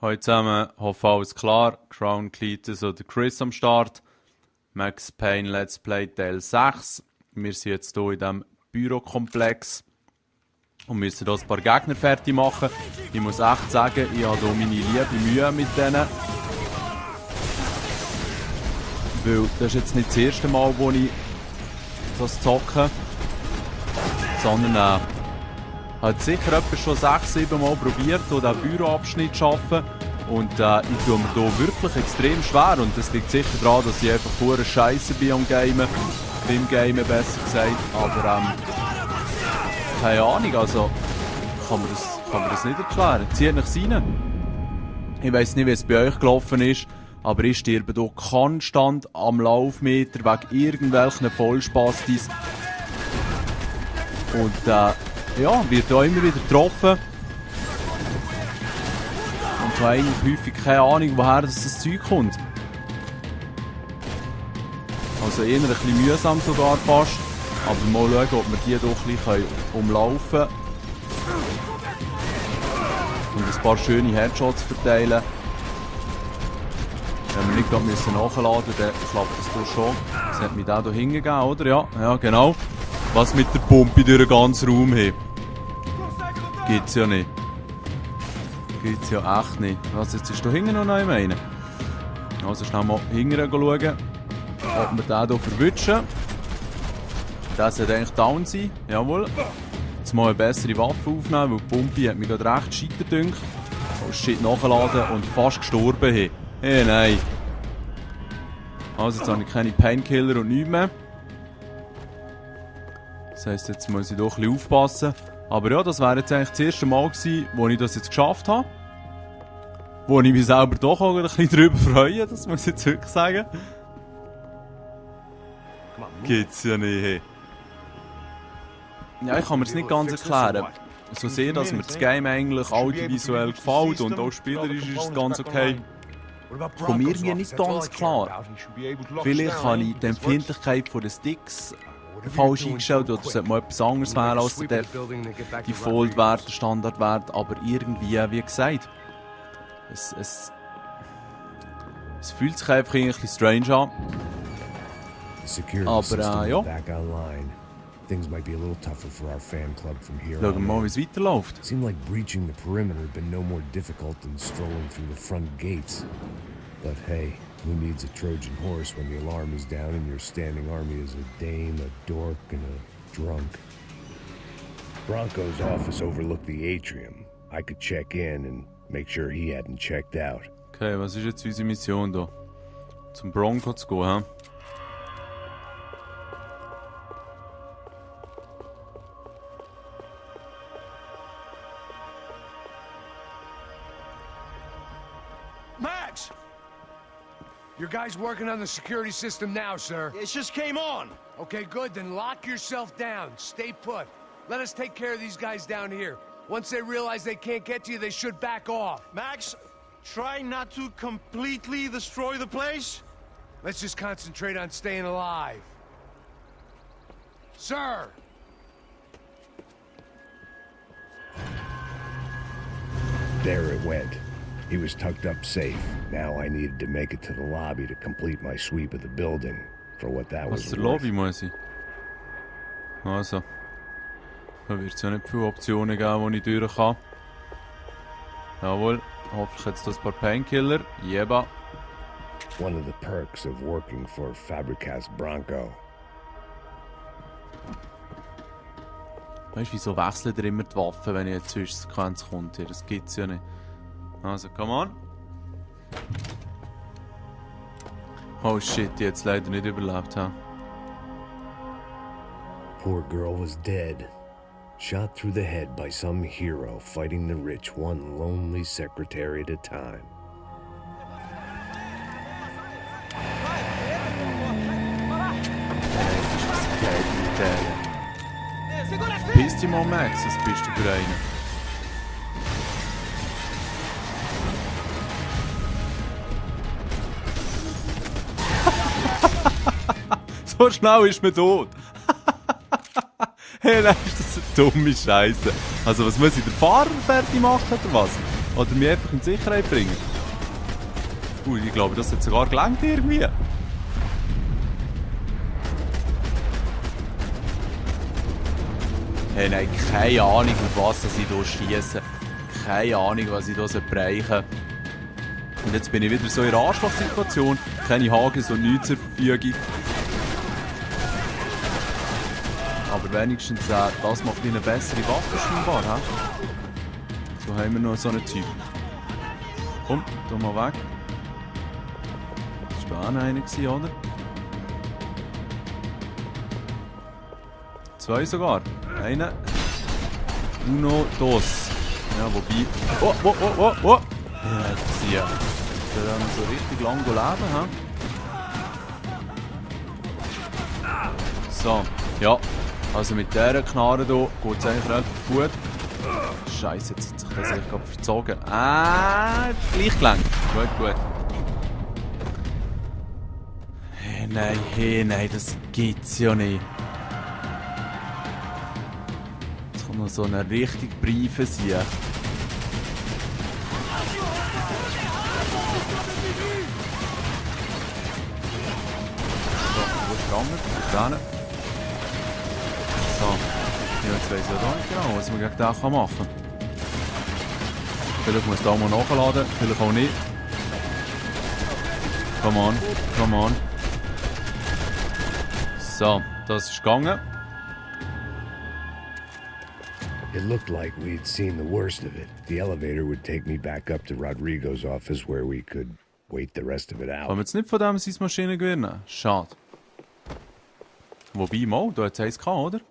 Hallo zusammen, hoffe alles klar. Crown Cletus oder Chris am Start. Max Payne Let's Play Teil 6. Wir sind jetzt hier in diesem Bürokomplex und müssen hier ein paar Gegner fertig machen. Ich muss echt sagen, ich habe hier meine liebe Mühe mit denen. Weil das ist jetzt nicht das erste Mal, wo ich das zocke. Sondern hat sicher etwa schon 6-7 Mal probiert, hier diesen Büroabschnitt zu arbeiten. Und ich tue mir hier wirklich extrem schwer. Und das liegt sicher daran, dass ich einfach pure Scheiße bin am Gamen. Beim Gamen besser gesagt. Aber keine Ahnung, also kann man das nicht erklären. Zieht nichts rein. Ich weiss nicht, wie es bei euch gelaufen ist, aber ich sterbe hier konstant am Laufmeter wegen irgendwelchen Vollspastis. Und ja, wird hier immer wieder getroffen. Und ich habe eigentlich häufig keine Ahnung, woher das Zeug kommt. Also eher ein bisschen mühsam sogar fast. Aber mal schauen, ob wir die doch ein bisschen umlaufen können. Und ein paar schöne Headshots verteilen. Wenn wir nicht gerade nachladen müssen, dann klappt das hier schon. Das hat mich auch hier hingegeben, oder? Ja, genau. Was mit der Pumpe durch den ganzen Raum haben. Gibt's ja nicht. Gibt's ja echt nicht. Was, jetzt ist da hinten noch einer? Also schnell mal hinten schauen, ob wir den hier verwutschen. Der sollte eigentlich down sein. Jawohl. Jetzt mal eine bessere Waffe aufnehmen, weil die Pumpe hat mich gerade recht scheiter gedünkt. Oh shit, nachladen und fast gestorben. Hey, nein. Also jetzt habe ich keine Painkiller und nichts mehr. Das heisst, jetzt muss ich doch ein bisschen aufpassen. Aber ja, das wäre jetzt eigentlich das erste Mal gewesen, wo ich das jetzt geschafft habe. Wo ich mich selber doch auch ein bisschen darüber freue, das muss ich jetzt wirklich sagen. Gibt's ja nicht. Hey. Ja, ich kann mir das nicht ganz erklären. So sehr, dass mir das Game eigentlich audiovisuell gefällt und auch spielerisch ist es ganz okay. Kommt mir irgendwie nicht ganz klar. Vielleicht habe ich die Empfindlichkeit von den Sticks falsch eingestellt oder es sollte mal etwas anderes wäre als der Default-Wert, der Standardwert, aber irgendwie, wie gesagt, es fühlt sich einfach ein bisschen strange an. Aber ja. Things might be a little tougher for our fan club from here Schauen wir mal, wie es weiterläuft. Seemed like breaching the perimeter had been no more difficult than strolling through the front gates. But hey, who needs a Trojan horse when the alarm is down and your standing army is a dame, a dork, and a drunk? Bronco's office overlooked the atrium. I could check in and make sure he hadn't checked out. Okay, was ist jetzt unsere Mission hier? Zum Bronco zu gehen, hä? Max! Your guy's working on the security system now, sir. It just came on. Okay, good. Then lock yourself down. Stay put. Let us take care of these guys down here. Once they realize they can't get to you, they should back off. Max, try not to completely destroy the place. Let's just concentrate on staying alive. Sir! There it went. He was tucked up safe. Now I needed to make it to the lobby to complete my sweep of the building. For what that was Was der worth. Lobby muss ich? Also. Da wird es ja nicht viele Optionen geben, die ich durch kann. Jawohl. Hoffentlich jetzt das paar Painkiller. Jeba. One of the perks of working for Fabricas Bronco. Weißt du, wieso wechseln ihr immer die Waffen, wenn eine Zwischensequenz kommt? Hier? Das gibt's ja nicht. Also, come on. Oh shit, die hat's leider nicht überlebt, ha? Poor girl was dead. Shot through the head by some hero fighting the rich one lonely secretary at a time. Piss dich mal, Max, was bist du für einen? So schnell ist man tot. Hey, nein, ist das eine dumme Scheiße. Also, was muss ich, den Fahrer fertig machen, oder was? Oder mich einfach in Sicherheit bringen. Ich glaube, das hat sogar gelangt irgendwie. Hey, nein, keine Ahnung, auf was ich hier schiesse. Keine Ahnung, was ich hier bereichen. Und jetzt bin ich wieder so in einer Arschlochsituation. Keine Haken, so nichts zur Verfügung. Aber wenigstens das macht eine bessere Waffe scheinbar. He? So haben wir noch so einen Typ. Komm, tu mal weg. Das war da einer, oder? 2 sogar. Einer. Uno, dos. Ja, wobei... Oh! Ja, das ist ja. Der haben so richtig lang leben, hä? So, ja. Also mit dieser Knarre hier geht es eigentlich relativ gut. Scheiße, jetzt hat sich das echt gerade verzogen. Gleich gelangt. Gut. Hey, nein, das gibt's ja nicht. Jetzt kommt noch so eine richtig briefe Sieg. So, wo ist der andere? So, ja, jetzt weiss ich ja doch nicht genau, was man gegen den machen kann. Vielleicht muss ich da mal nachladen, vielleicht auch nicht. Come on. So, das ist gegangen. It looked like we'd seen the worst of it. The elevator would take me back up to Rodrigo's office where we could wait the rest of it Kann out. man jetzt nicht von dem seine Maschine gewinnen? Schade. Wobei, mal, du hast eins gehabt, oder?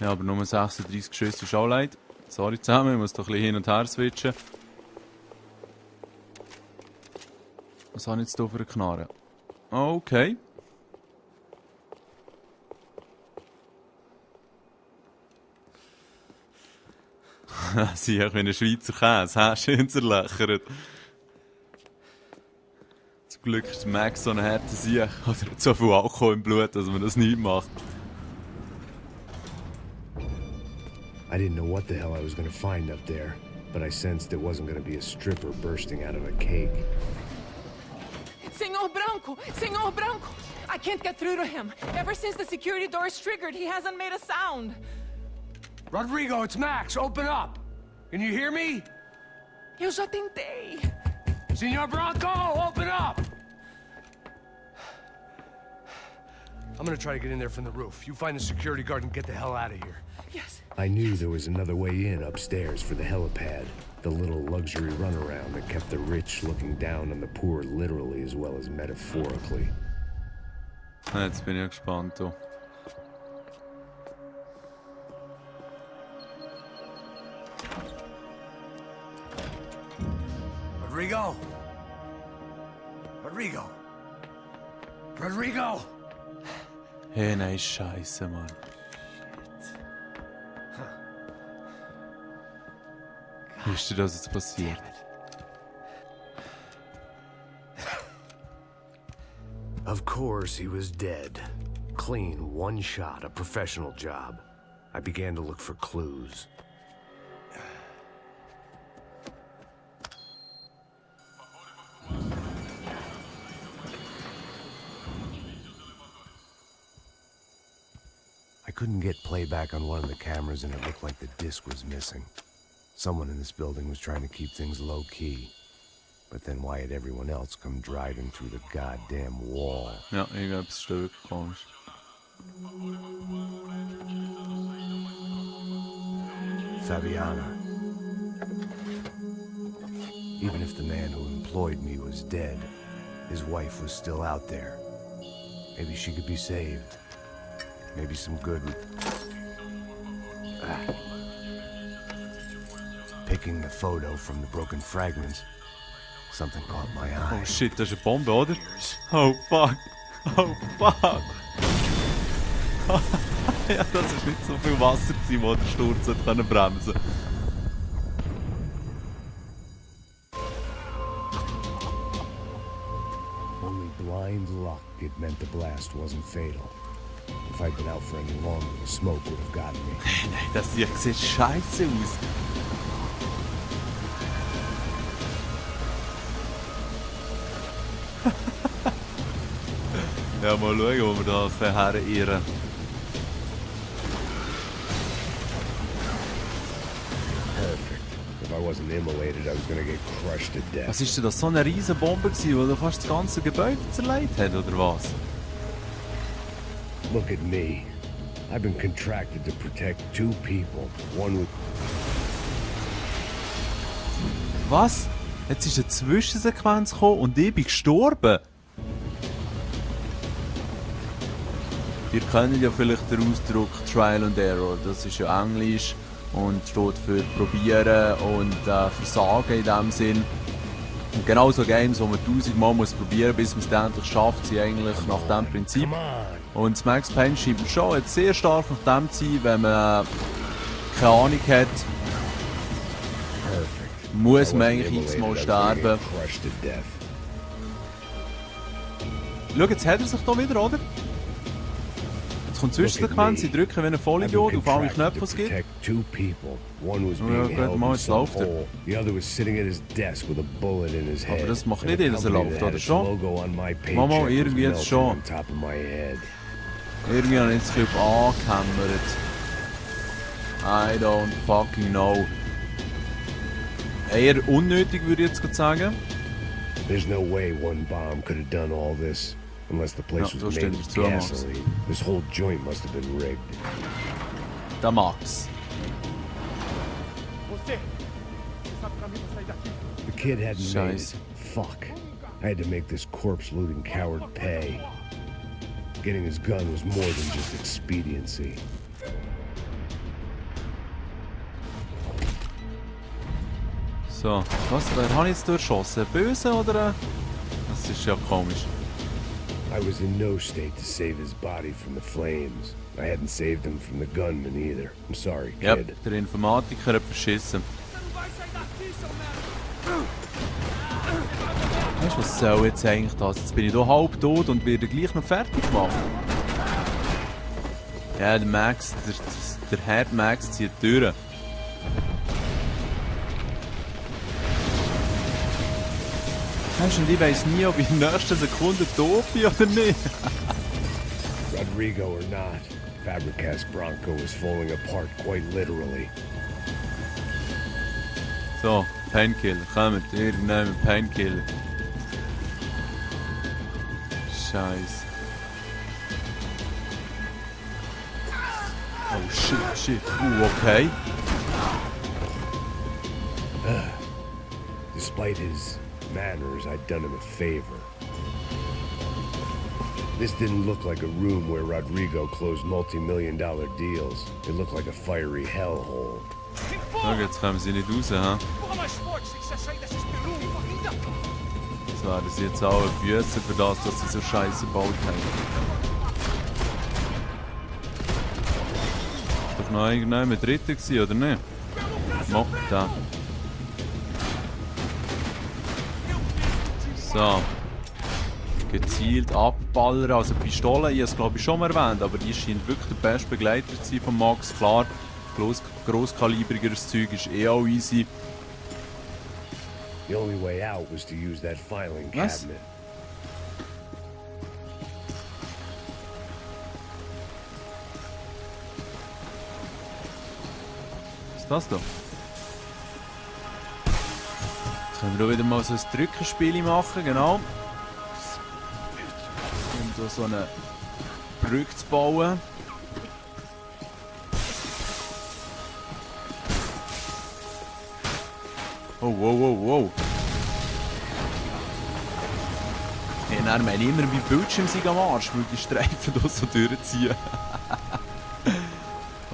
Ja, aber nur 36 Schüsse ist auch leid. Sorry zusammen, ich muss doch ein bisschen hin und her switchen. Was habe ich jetzt hier für eine Knarre? Okay. Sie haben wie ein Schweizer Käse, schön zerlöchert. Zum Glück ist Max so ein harter Sieg. Oder hat so viel Alkohol im Blut, dass man das nicht macht. I didn't know what the hell I was going to find up there, but I sensed it wasn't going to be a stripper bursting out of a cake. Senor Branco! I can't get through to him. Ever since the security door is triggered, he hasn't made a sound. Rodrigo, it's Max. Open up. Can you hear me? Eu já tentei. Senor Branco, open up! I'm gonna try to get in there from the roof. You find the security guard and get the hell out of here. Yes. I knew there was another way in upstairs for the helipad, the little luxury runaround that kept the rich looking down on the poor literally as well as metaphorically. Jetzt bin ich gespannt. Du. Rodrigo? Rodrigo! Hey, nein, Scheiße, Mann. Wie ist dir das jetzt passiert? Of course, he was dead. Clean, one shot, a professional job. I began to look for clues. I couldn't get playback on one of the cameras and it looked like the disc was missing. Someone in this building was trying to keep things low-key. But then why had everyone else come driving through the goddamn wall? Ja, irgendetwas ist da wirklich komisch. Fabiana. Even if the man who employed me was dead, his wife was still out there. Maybe she could be saved. Maybe some good... Picking the photo from the broken fragments, something caught my eye. Oh shit, das ist eine Bombe, oder? Oh fuck! Oh fuck! Ja, das ist nicht so viel Wasser gewesen, wo der Sturz hat können bremsen. Only blind luck it meant the blast wasn't fatal. If I'd been out for any longer, the smoke would have gotten me. Nein, das hier sieht scheiße aus. Ja, mal schauen, wo wir da verirren. Perfect. If I wasn't immolated, I was gonna get crushed to death. Was ist denn das? So eine riesen Bombe gewesen, die fast das ganze Gebäude zerlegt hat, oder was? Look at me. I've been contracted to protect two people. One with... Was? Jetzt ist eine Zwischensequenz gekommen und ich bin gestorben. Wir kennen ja vielleicht den Ausdruck Trial and Error. Das ist ja Englisch und steht für probieren und versagen in dem Sinn. Und genau so Games, die man 1000-mal probieren muss, bis man es dann endlich schafft, sind eigentlich nach diesem Prinzip. Come on. Und das Max Payne scheint mir schon jetzt sehr stark nach dem zu sein, wenn man keine Ahnung hat, Perfect. muss I man wasn't eigentlich immolated, x-mal I was gonna sterben. get crushed to death. Schau, jetzt hat er sich da wieder, oder? Jetzt kommt Zwischensequenz, ich drücke wie ein Vollidiot auf alle Knöpfe, die es gibt. Two people. One was Ja, being gut, held mal, in jetzt some läuft er. hole. The other was sitting at his desk with a bullet in his head. Aber das macht And nicht a jeder, dass er company läuft, that oder had its schon? logo on my paycheck Mama, was irgendwie jetzt melting schon. on top of my head. Irgendwie habe ich jetzt ein bisschen angehämmert. I don't fucking know. Eher unnötig, würde ich jetzt gerade sagen. There's no way one bomb could have done all this. Unless the place Ja, so was steht made es of zu, Max. gasoline. This whole joint must have been rigged. Der Max. The kid hadn't made it. Scheiße. Fuck. I had to make this corpse-looting coward pay. Getting his gun was more than just expediency. So, was? Wer habe ich jetzt durchschossen? Ein Böse oder? Das ist ja komisch. I was in no state to save his body from the flames. I hadn't saved him from the gunman either. I'm sorry, Ja, kid. der Informatiker hat verschissen. Weißt du, was soll jetzt eigentlich das? Jetzt bin ich hier halb tot und werde gleich noch fertig gemacht. Ja, der Max, der Herd Max zieht durch. Weißt du, und ich weiss nie, ob ich in der nächsten Sekunde tot bin oder nicht. Rodrigo or not, Fabricas Bronco is falling apart quite literally. So, Painkiller, kommt, irgendein Painkiller. Scheiße. Oh shit. Okay. Despite his manners, I'd done him a favor. This didn't look like a room where Rodrigo closed multi-million-dollar deals. It looked like a fiery hellhole. So, jetzt kommen sie nicht raus, ha? Das werden sie jetzt alle büßen für das, dass sie so scheiße gebaut haben. Ist doch noch irgendjemand Dritter gewesen, oder nicht? Mo, da. So. Gezielt abballern, also Pistole, ich habe es glaube ich schon mal erwähnt, aber die scheint wirklich der beste Begleiter zu sein von Max. Klar, grosskalibrigeres Zeug ist eh auch easy. The only way out was to use that filing Was? cabinet. Was ist das da? Jetzt können wir auch wieder mal so ein Drückerspiel machen, genau. Um hier so eine Brücke zu bauen. Oh, wow. Ja, dann meine ich immer, mein Bildschirm sei am Arsch, weil die Streifen hier so durchziehen.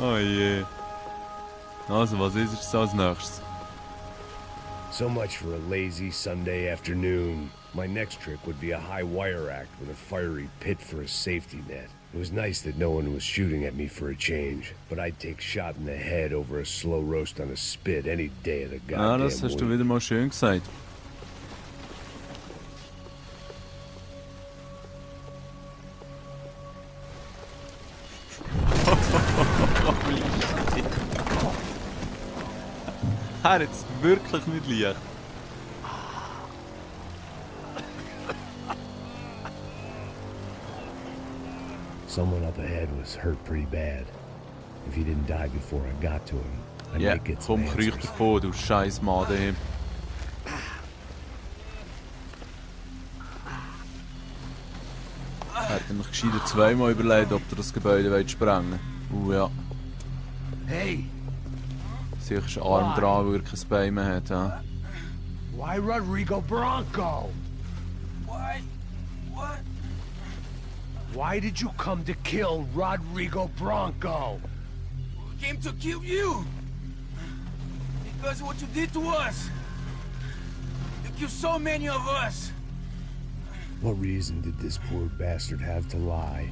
Oh je. Also, was ist jetzt als nächstes? So much for a lazy Sunday afternoon. My next trick would be a high wire act with a fiery pit for a safety net. It was nice that no one was shooting at me for a change, but I'd take shot in the head over a slow roast on a spit any day of the Ja, goddamn das hast du week. wieder mal schön gesagt. Er hat es wirklich nicht leicht. Someone up ahead was hurt pretty bad. If he didn't die before I got to him, I Ja, might get some komm, kriech answers. davon, du scheiß Mann daheim. Hätte mich gescheiter zweimal überlegt, ob du das Gebäude sprengen willst. Ja. Hey, Sicher ist ein Arm dran, weil er kein Bein mehr hat. Ja. why Rodrigo Bronco? Why? What? Why did you come to kill Rodrigo Bronco? We came to kill you! Because of what you did to us! You killed so many of us! What reason did this poor bastard have to lie?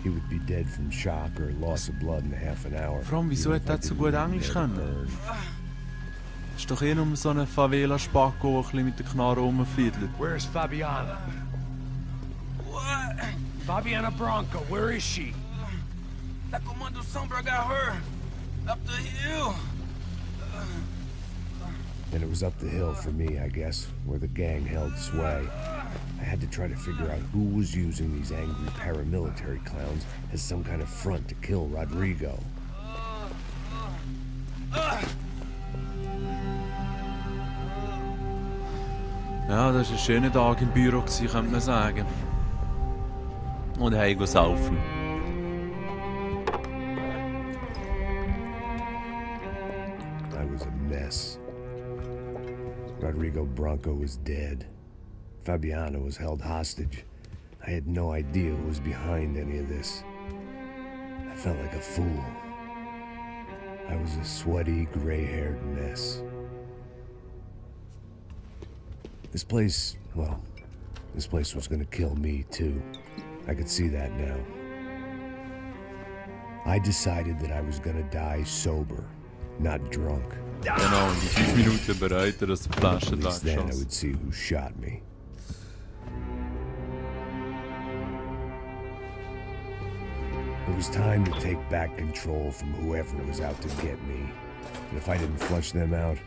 He would be dead from shock or loss of blood in half an hour. Vor allem, wieso even hat if er I so didn't gut leave him Englisch there to können? burn. Ist doch nur so ein Favela-Spacko, der ein bisschen mit der Knarre rumfiedelt. Where's Fabiana? What? Fabiana Bronco, where is she? That Commando Sombra got her! Up the hill! And it was up the hill for me, I guess, where the gang held sway. I had to try to figure out who was using these angry paramilitary clowns as some kind of front to kill Rodrigo. Ja, das war ein schöner Tag im Büro, könnte man sagen. Und heim saufen. I was a mess. Rodrigo Bronco was dead. Fabiana was held hostage. I had no idea who was behind any of this. I felt like a fool. I was a sweaty, gray-haired mess. This place, well, this place was gonna kill me too. I could see that now. I decided that I was gonna die sober, not drunk. Genau, und in 5 Minuten bereit, dass die Flasche At least then I wegschoss. would see who shot me. It was time to take back control from whoever was out to get me. And if I didn't flush them out,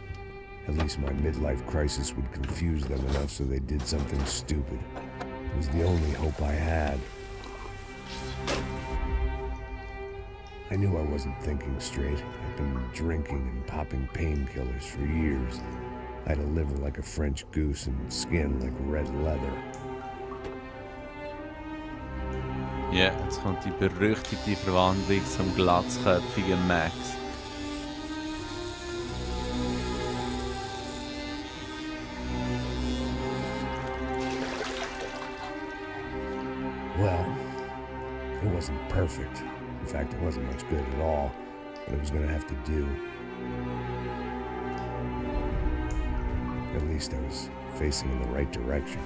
at least my midlife crisis would confuse them enough so they did something stupid. It was the only hope I had. I knew I wasn't thinking straight. I'd been drinking and popping painkillers for years. I had a liver like a French goose and skin like red leather. Ja, jetzt kommt die berüchtigte Verwandlung zum glatzköpfigen Max. Well, it wasn't perfect. In fact, it wasn't much good at all, but it was gonna have to do. At least I was facing in the right direction.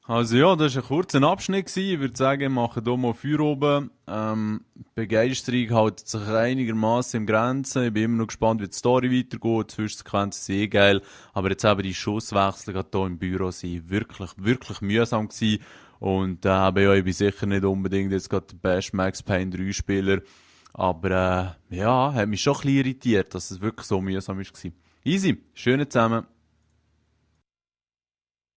Also ja, das war ein kurzer Abschnitt. Ich würde sagen, wir machen hier mal Feuer oben. Die Begeisterung hält sich einigermaßen im Grenzen. Ich bin immer noch gespannt, wie die Story weitergeht. Die Zwischensequenzen sind geil. Aber jetzt eben die Schusswechsel gerade hier im Büro sind wirklich, wirklich mühsam gewesen. Und ja, ich bin sicher nicht unbedingt jetzt gerade der beste Max Payne 3 Spieler. Aber ja, hat mich schon ein bisschen irritiert, dass es wirklich so mühsam war. Easy, schön zusammen.